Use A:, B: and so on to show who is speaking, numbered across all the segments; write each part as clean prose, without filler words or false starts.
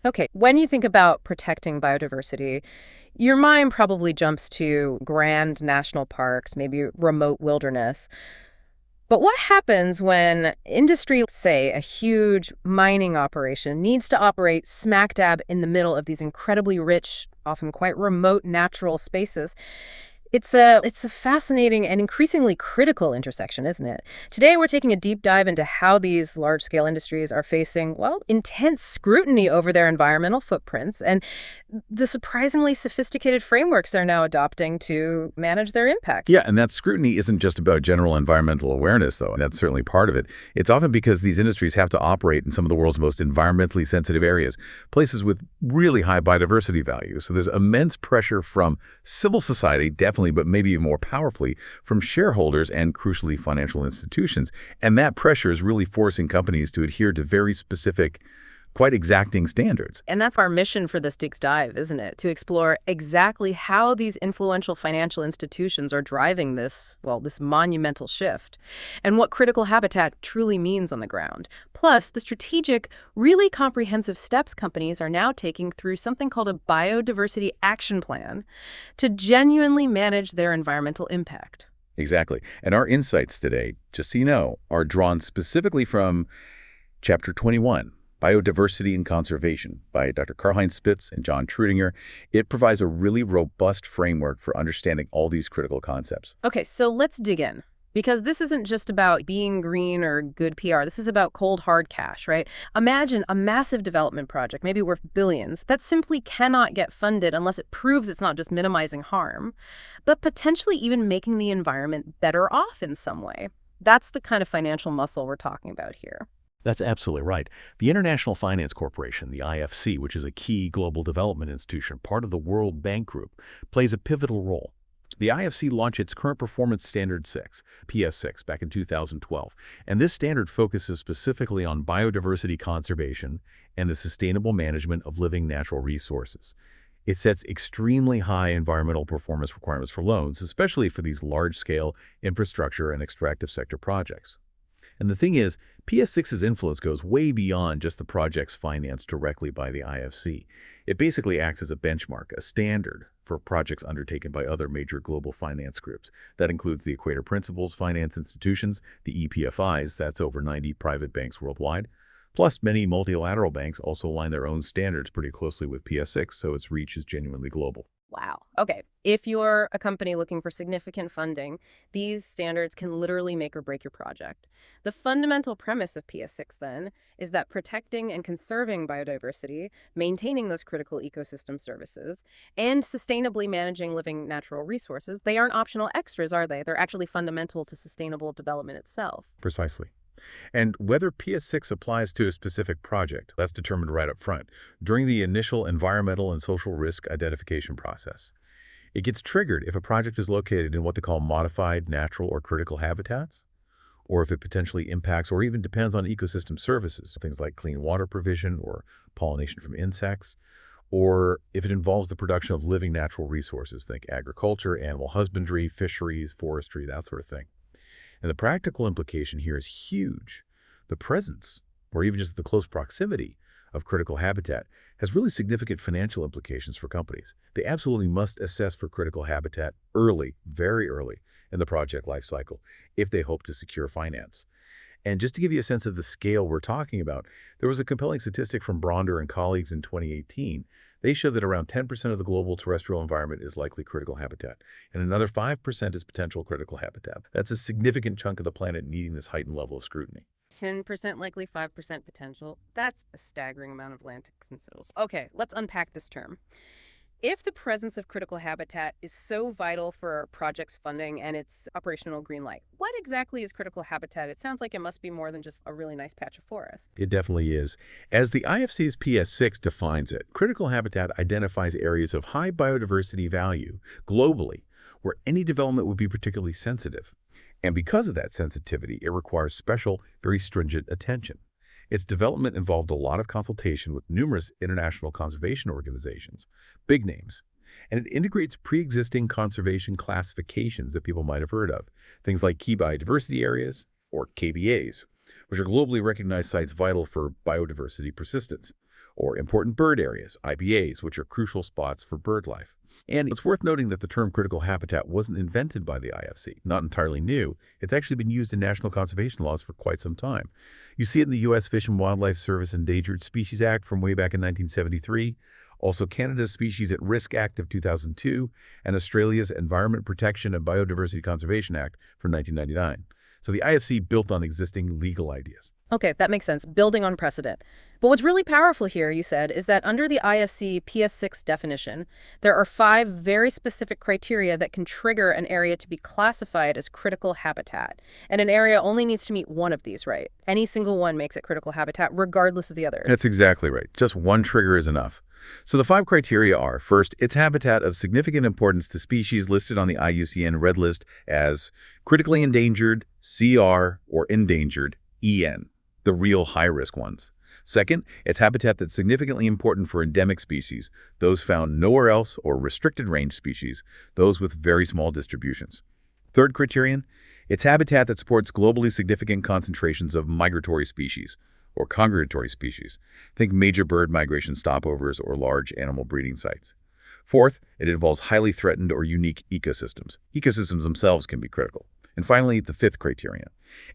A: Okay, when you think about protecting biodiversity, your mind probably jumps to grand national parks, maybe remote wilderness. But what happens when industry, say a huge mining operation, needs to operate smack dab in the middle of these incredibly rich, often quite remote natural spaces? It's a fascinating and increasingly critical intersection, isn't it? Today we're taking a deep dive into how these large-scale industries are facing, well, intense scrutiny over their environmental footprints and the surprisingly sophisticated frameworks they're now adopting to manage their impacts.
B: Yeah, and that scrutiny isn't just about general environmental awareness, though. That's certainly part of it. It's often because these industries have to operate in some of the world's most environmentally sensitive areas, places with really high biodiversity value. So there's immense pressure from civil society, definitely, but maybe even more powerfully from shareholders and, crucially, financial institutions. And that pressure is really forcing companies to adhere to very specific, quite exacting standards.
A: And that's our mission for this Deep Dive, isn't it? To explore exactly how these influential financial institutions are driving this, well, this monumental shift, and what critical habitat truly means on the ground. Plus, the strategic, really comprehensive steps companies are now taking through something called a biodiversity action plan to genuinely manage their environmental impact.
B: Exactly. And our insights today, just so you know, are drawn specifically from Chapter 21, Biodiversity and Conservation by Dr. Karl-Heinz Spitz and John Trudinger. It provides a really robust framework for understanding all these critical concepts.
A: Okay, so let's dig in. Because this isn't just about being green or good PR. This is about cold, hard cash, right? Imagine a massive development project, maybe worth billions, that simply cannot get funded unless it proves it's not just minimizing harm, but potentially even making the environment better off in some way. That's the kind of financial muscle we're talking about here.
C: That's absolutely right. The International Finance Corporation, the IFC, which is a key global development institution, part of the World Bank Group, plays a pivotal role. The IFC launched its Current Performance Standard 6, PS6, back in 2012, and this standard focuses specifically on biodiversity conservation and the sustainable management of living natural resources. It sets extremely high environmental performance requirements for loans, especially for these large-scale infrastructure and extractive sector projects. And the thing is, PS6's influence goes way beyond just the projects financed directly by the IFC. It basically acts as a benchmark, a standard for projects undertaken by other major global finance groups. That includes the Equator Principles finance institutions, the EPFIs, that's over 90 private banks worldwide. Plus, many multilateral banks also align their own standards pretty closely with PS6, so its reach is genuinely global.
A: Wow. Okay. If you're a company looking for significant funding, these standards can literally make or break your project. The fundamental premise of PS6, then, is that protecting and conserving biodiversity, maintaining those critical ecosystem services, and sustainably managing living natural resources, they aren't optional extras, are they? They're actually fundamental to sustainable development itself.
B: Precisely. And whether PS6 applies to a specific project, that's determined right up front, during the initial environmental and social risk identification process. It gets triggered if a project is located in what they call modified, natural, or critical habitats, or if it potentially impacts or even depends on ecosystem services, things like clean water provision or pollination from insects, or if it involves the production of living natural resources, think agriculture, animal husbandry, fisheries, forestry, that sort of thing. And the practical implication here is huge. The presence, or even just the close proximity, of critical habitat has really significant financial implications for companies. They absolutely must assess for critical habitat early, very early in the project lifecycle if they hope to secure finance. And just to give you a sense of the scale we're talking about, there was a compelling statistic from Bronder and colleagues in 2018. They showed that around 10% of the global terrestrial environment is likely critical habitat, and another 5% is potential critical habitat. That's a significant chunk of the planet needing this heightened level of scrutiny.
A: 10% likely, 5% potential. That's a staggering amount of land to consider. Okay, let's unpack this term. If the presence of critical habitat is so vital for projects funding and its operational green light, what exactly is critical habitat? It sounds like it must be more than just a really nice patch of forest.
B: It definitely is. As the IFC's PS6 defines it, critical habitat identifies areas of high biodiversity value globally where any development would be particularly sensitive. And because of that sensitivity, it requires special, very stringent attention. Its development involved a lot of consultation with numerous international conservation organizations, big names, and it integrates pre-existing conservation classifications that people might have heard of, things like key biodiversity areas, or KBAs, which are globally recognized sites vital for biodiversity persistence, or important bird areas, IBAs, which are crucial spots for bird life. And it's worth noting that the term critical habitat wasn't invented by the IFC, not entirely new. It's actually been used in national conservation laws for quite some time. You see it in the U.S. Fish and Wildlife Service Endangered Species Act from way back in 1973, also Canada's Species at Risk Act of 2002, and Australia's Environment Protection and Biodiversity Conservation Act from 1999. So the IFC built on existing legal ideas.
A: Okay, that makes sense. Building on precedent. But what's really powerful here, you said, is that under the IFC PS6 definition, there are 5 very specific criteria that can trigger an area to be classified as critical habitat. And an area only needs to meet one of these, right? Any single one makes it critical habitat, regardless of the others.
B: That's exactly right. Just one trigger is enough. So the 5 criteria are, first, it's habitat of significant importance to species listed on the IUCN Red List as critically endangered, CR, or endangered, EN, the real high-risk ones. Second, it's habitat that's significantly important for endemic species, those found nowhere else, or restricted range species, those with very small distributions. Third criterion, it's habitat that supports globally significant concentrations of migratory species, or congregatory species. Think major bird migration stopovers or large animal breeding sites. Fourth, it involves highly threatened or unique ecosystems. Ecosystems themselves can be critical. And finally, the 5th criterion,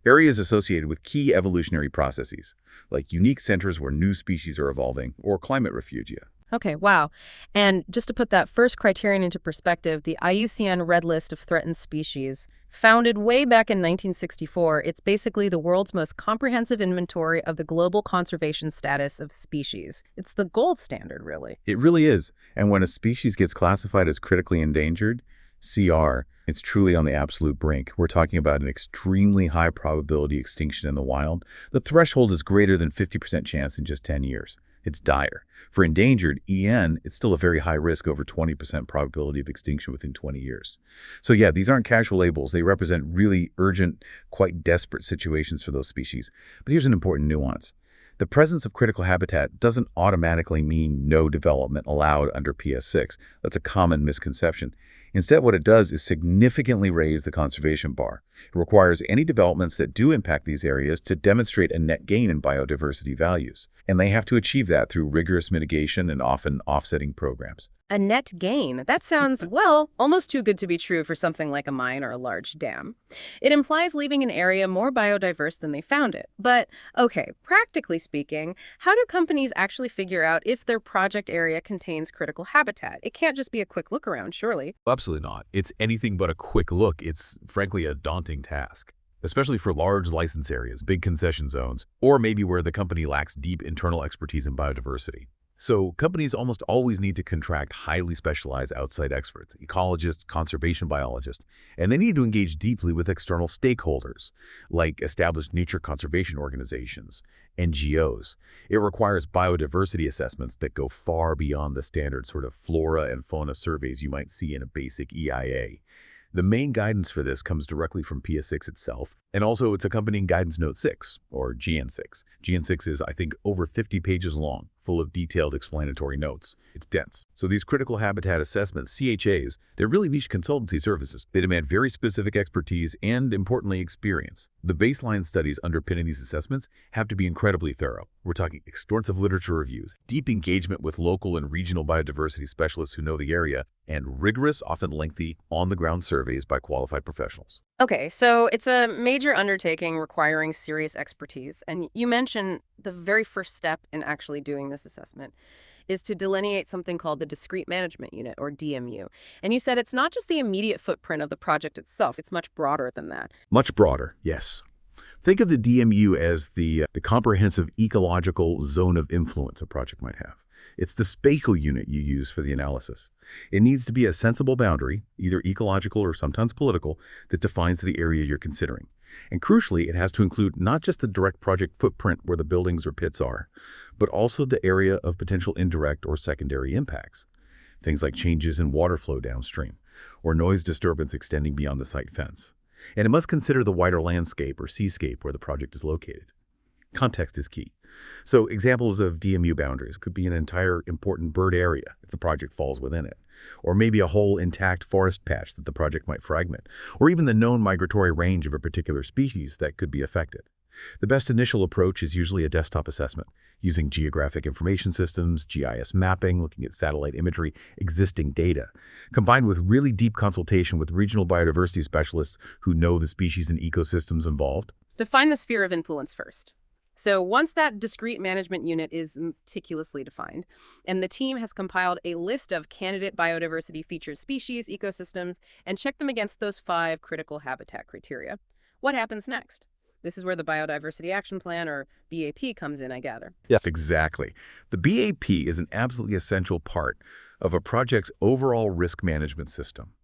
B: areas associated with key evolutionary processes, like unique centers where new species are evolving, or climate refugia.
A: Okay, wow. And just to put that first criterion into perspective, the IUCN Red List of Threatened Species, founded way back in 1964, it's basically the world's most comprehensive inventory of the global conservation status of species. It's the gold standard, really.
B: It really is. And when a species gets classified as critically endangered, CR, it's truly on the absolute brink. We're talking about an extremely high probability extinction in the wild. The threshold is greater than 50% chance in just 10 years. It's dire. For endangered, EN, it's still a very high risk, over 20% probability of extinction within 20 years. So yeah, these aren't casual labels. They represent really urgent, quite desperate situations for those species. But here's an important nuance. The presence of critical habitat doesn't automatically mean no development allowed under PS6. That's a common misconception. Instead, what it does is significantly raise the conservation bar. It requires any developments that do impact these areas to demonstrate a net gain in biodiversity values. And they have to achieve that through rigorous mitigation and often offsetting programs.
A: A net gain. That sounds, well, almost too good to be true for something like a mine or a large dam. It implies leaving an area more biodiverse than they found it. But, okay, practically speaking, how do companies actually figure out if their project area contains critical habitat? It can't just be a quick look around, surely.
C: Absolutely not. It's anything but a quick look. It's frankly a daunting task, especially for large license areas, big concession zones, or maybe where the company lacks deep internal expertise in biodiversity. So companies almost always need to contract highly specialized outside experts, ecologists, conservation biologists, and they need to engage deeply with external stakeholders, like established nature conservation organizations, NGOs. It requires biodiversity assessments that go far beyond the standard sort of flora and fauna surveys you might see in a basic EIA. The main guidance for this comes directly from PS6 itself, and also its accompanying Guidance Note 6, or GN6. GN6 is, I think, over 50 pages long, full of detailed explanatory notes. It's dense. So these critical habitat assessments, CHAs, they're really niche consultancy services. They demand very specific expertise and, importantly, experience. The baseline studies underpinning these assessments have to be incredibly thorough. We're talking extensive literature reviews, deep engagement with local and regional biodiversity specialists who know the area, and rigorous, often lengthy, on-the-ground surveys by qualified professionals.
A: Okay, so it's a major undertaking requiring serious expertise. And you mentioned the very first step in actually doing this assessment is to delineate something called the Discrete Management Unit, or DMU. And you said it's not just the immediate footprint of the project itself, it's much broader than that.
C: Much broader, yes. Think of the DMU as the comprehensive ecological zone of influence a project might have. It's the spatial unit you use for the analysis. It needs to be a sensible boundary, either ecological or sometimes political, that defines the area you're considering. And crucially, it has to include not just the direct project footprint where the buildings or pits are, but also the area of potential indirect or secondary impacts. Things like changes in water flow downstream, or noise disturbance extending beyond the site fence. And it must consider the wider landscape or seascape where the project is located. Context is key. So examples of DMU boundaries could be an entire important bird area if the project falls within it, or maybe a whole intact forest patch that the project might fragment, or even the known migratory range of a particular species that could be affected.
B: The best initial approach is usually a desktop assessment, using geographic information systems, GIS mapping, looking at satellite imagery, existing data, combined with really deep consultation with regional biodiversity specialists who know the species and ecosystems involved.
A: Define the sphere of influence first. So once that discrete management unit is meticulously defined, and the team has compiled a list of candidate biodiversity featured species, ecosystems, and checked them against those 5 critical habitat criteria, what happens next? This is where the Biodiversity Action Plan, or BAP, comes in, I gather.
B: Yes, exactly. The BAP is an absolutely essential part of a project's overall risk management system,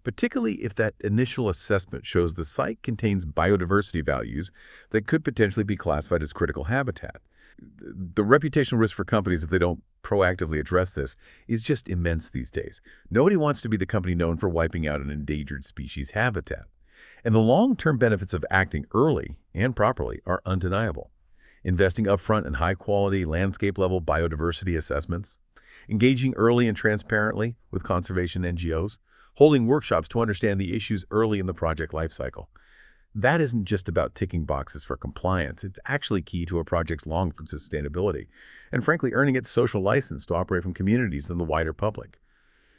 B: particularly if that initial assessment shows the site contains biodiversity values that could potentially be classified as critical habitat. The reputational risk for companies if they don't proactively address this is just immense these days. Nobody wants to be the company known for wiping out an endangered species habitat. And the long-term benefits of acting early and properly are undeniable. Investing upfront in high-quality, landscape-level biodiversity assessments, engaging early and transparently with conservation NGOs, holding workshops to understand the issues early in the project lifecycle. That isn't just about ticking boxes for compliance. It's actually key to a project's long-term sustainability and, frankly, earning its social license to operate from communities and the wider public.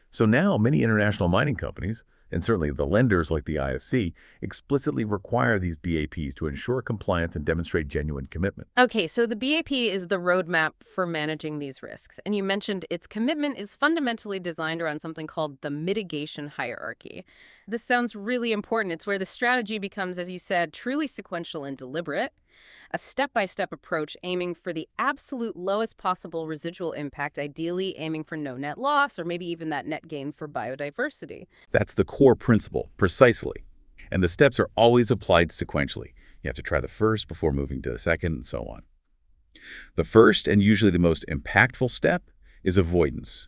B: So now many international mining companies, and certainly the lenders like the IFC, explicitly require these BAPs to ensure compliance and demonstrate genuine commitment.
A: Okay, so the BAP is the roadmap for managing these risks. And you mentioned its commitment is fundamentally designed around something called the mitigation hierarchy. This sounds really important. It's where the strategy becomes, as you said, truly sequential and deliberate, a step-by-step approach aiming for the absolute lowest possible residual impact, ideally aiming for no net loss or maybe even that net gain for biodiversity.
C: That's the core principle, precisely. And the steps are always applied sequentially. You have to try the first before moving to the second, and so on. The first, and usually the most impactful step, is avoidance.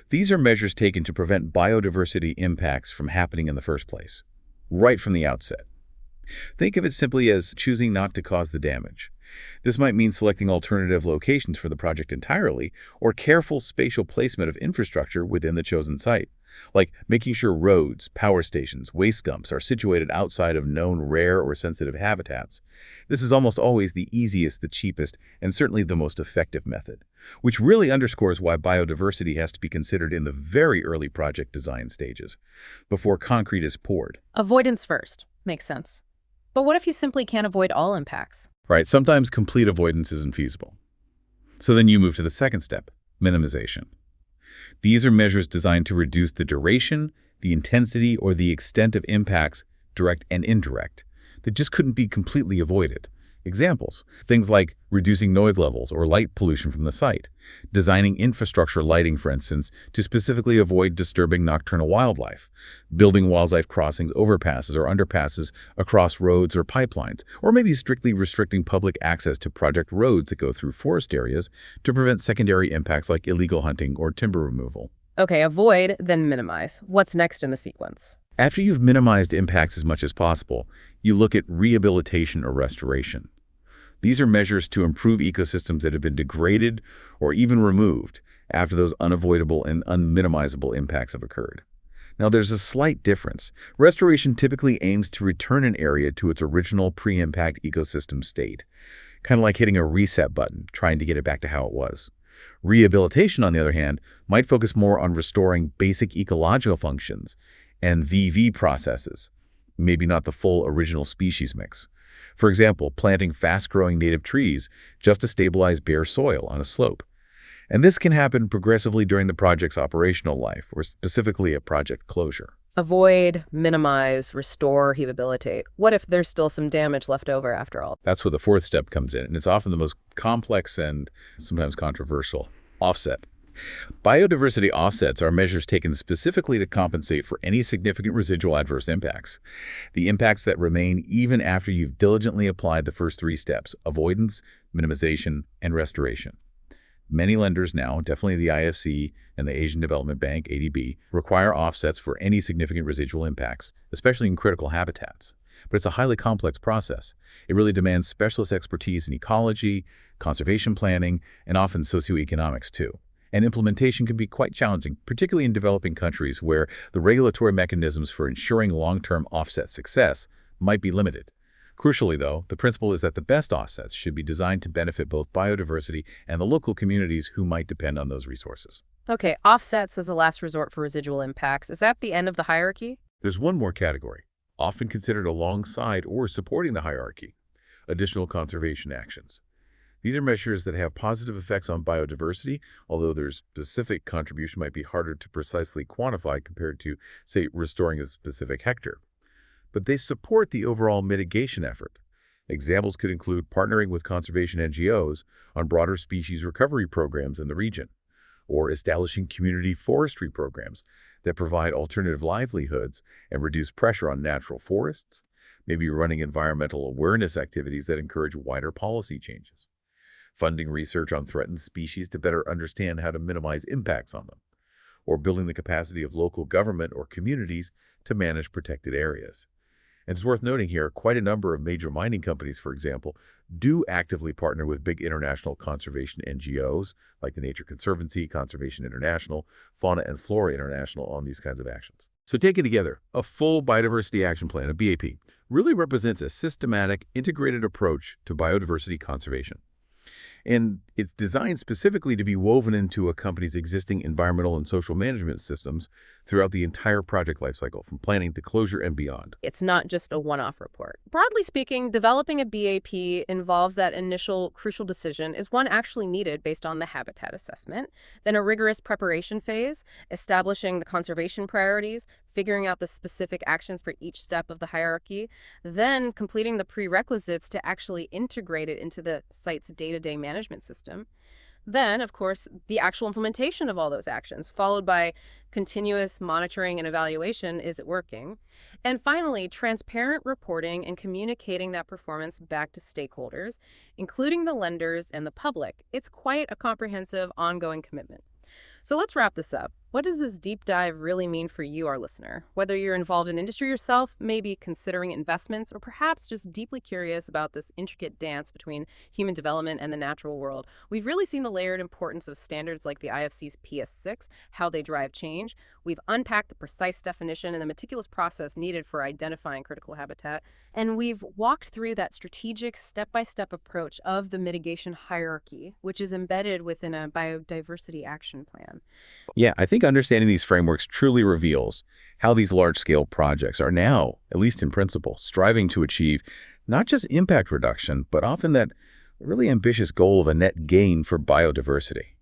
C: These are measures taken to prevent biodiversity impacts from happening in the first place, right from the outset. Think of it simply as choosing not to cause the damage. This might mean selecting alternative locations for the project entirely, or careful spatial placement of infrastructure within the chosen site, like making sure roads, power stations, waste dumps are situated outside of known rare or sensitive habitats. This is almost always the easiest, the cheapest, and certainly the most effective method, which really underscores why biodiversity has to be considered in the very early project design stages, before concrete is poured.
A: Avoidance first. Makes sense. But what if you simply can't avoid all impacts?
C: Right, sometimes complete avoidance isn't feasible. So then you move to the second step, minimization. These are measures designed to reduce the duration, the intensity, or the extent of impacts, direct and indirect, that just couldn't be completely avoided. Examples, things like reducing noise levels or light pollution from the site, designing infrastructure lighting, for instance, to specifically avoid disturbing nocturnal wildlife, building wildlife crossings, overpasses, or underpasses across roads or pipelines, or maybe strictly restricting public access to project roads that go through forest areas to prevent secondary impacts like illegal hunting or timber removal.
A: Okay, avoid, then minimize. What's next in the sequence?
C: After you've minimized impacts as much as possible, you look at rehabilitation or restoration. These are measures to improve ecosystems that have been degraded or even removed after those unavoidable and unminimizable impacts have occurred. Now, there's a slight difference. Restoration typically aims to return an area to its original pre-impact ecosystem state, kind of like hitting a reset button, trying to get it back to how it was. Rehabilitation, on the other hand, might focus more on restoring basic ecological functions and VV processes, maybe not the full original species mix. For example, planting fast-growing native trees just to stabilize bare soil on a slope. And this can happen progressively during the project's operational life, or specifically at project closure.
A: Avoid, minimize, restore, rehabilitate. What if there's still some damage left over after all?
C: That's where the fourth step comes in, and it's often the most complex and sometimes controversial: offset. Biodiversity offsets are measures taken specifically to compensate for any significant residual adverse impacts, the impacts that remain even after you've diligently applied the first 3 steps: avoidance, minimization, and restoration. Many lenders now, definitely the IFC and the Asian Development Bank, ADB, require offsets for any significant residual impacts, especially in critical habitats. But it's a highly complex process. It really demands specialist expertise in ecology, conservation planning, and often socioeconomics too. And implementation can be quite challenging, particularly in developing countries where the regulatory mechanisms for ensuring long-term offset success might be limited.
B: Crucially, though, the principle is that the best offsets should be designed to benefit both biodiversity and the local communities who might depend on those resources.
A: Okay, offsets as a last resort for residual impacts. Is that the end of the hierarchy?
B: There's one more category, often considered alongside or supporting the hierarchy: additional conservation actions. These are measures that have positive effects on biodiversity, although their specific contribution might be harder to precisely quantify compared to, say, restoring a specific hectare. But they support the overall mitigation effort. Examples could include partnering with conservation NGOs on broader species recovery programs in the region, or establishing community forestry programs that provide alternative livelihoods and reduce pressure on natural forests, maybe running environmental awareness activities that encourage wider policy changes, funding research on threatened species to better understand how to minimize impacts on them, or building the capacity of local government or communities to manage protected areas. And it's worth noting here, quite a number of major mining companies, for example, do actively partner with big international conservation NGOs like the Nature Conservancy, Conservation International, Fauna and Flora International on these kinds of actions. So taken together, a full biodiversity action plan, a BAP, really represents a systematic, integrated approach to biodiversity conservation. And it's designed specifically to be woven into a company's existing environmental and social management systems throughout the entire project lifecycle, from planning to closure and beyond.
A: It's not just a one-off report. Broadly speaking, developing a BAP involves that initial crucial decision is one actually needed based on the habitat assessment, then a rigorous preparation phase, establishing the conservation priorities, figuring out the specific actions for each step of the hierarchy, then completing the prerequisites to actually integrate it into the site's day-to-day management system. Then, of course, the actual implementation of all those actions, followed by continuous monitoring and evaluation. Is it working? And finally, transparent reporting and communicating that performance back to stakeholders, including the lenders and the public. It's quite a comprehensive, ongoing commitment. So let's wrap this up. What does this deep dive really mean for you, our listener? Whether you're involved in industry yourself, maybe considering investments, or perhaps just deeply curious about this intricate dance between human development and the natural world, we've really seen the layered importance of standards like the IFC's PS6, how they drive change. We've unpacked the precise definition and the meticulous process needed for identifying critical habitat. And we've walked through that strategic step-by-step approach of the mitigation hierarchy, which is embedded within a biodiversity action plan.
B: Yeah, I think understanding these frameworks truly reveals how these large-scale projects are now, at least in principle, striving to achieve not just impact reduction, but often that really ambitious goal of a net gain for biodiversity.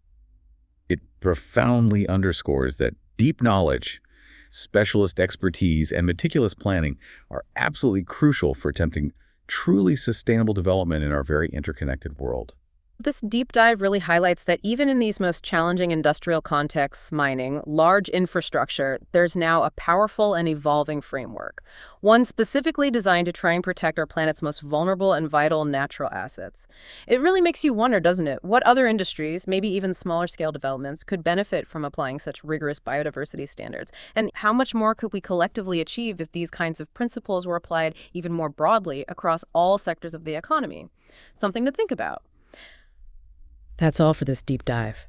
B: It profoundly underscores that deep knowledge, specialist expertise, and meticulous planning are absolutely crucial for attempting truly sustainable development in our very interconnected world.
A: This deep dive really highlights that even in these most challenging industrial contexts, mining, large infrastructure, there's now a powerful and evolving framework, one specifically designed to try and protect our planet's most vulnerable and vital natural assets. It really makes you wonder, doesn't it, what other industries, maybe even smaller scale developments, could benefit from applying such rigorous biodiversity standards? And how much more could we collectively achieve if these kinds of principles were applied even more broadly across all sectors of the economy? Something to think about. That's all for this deep dive.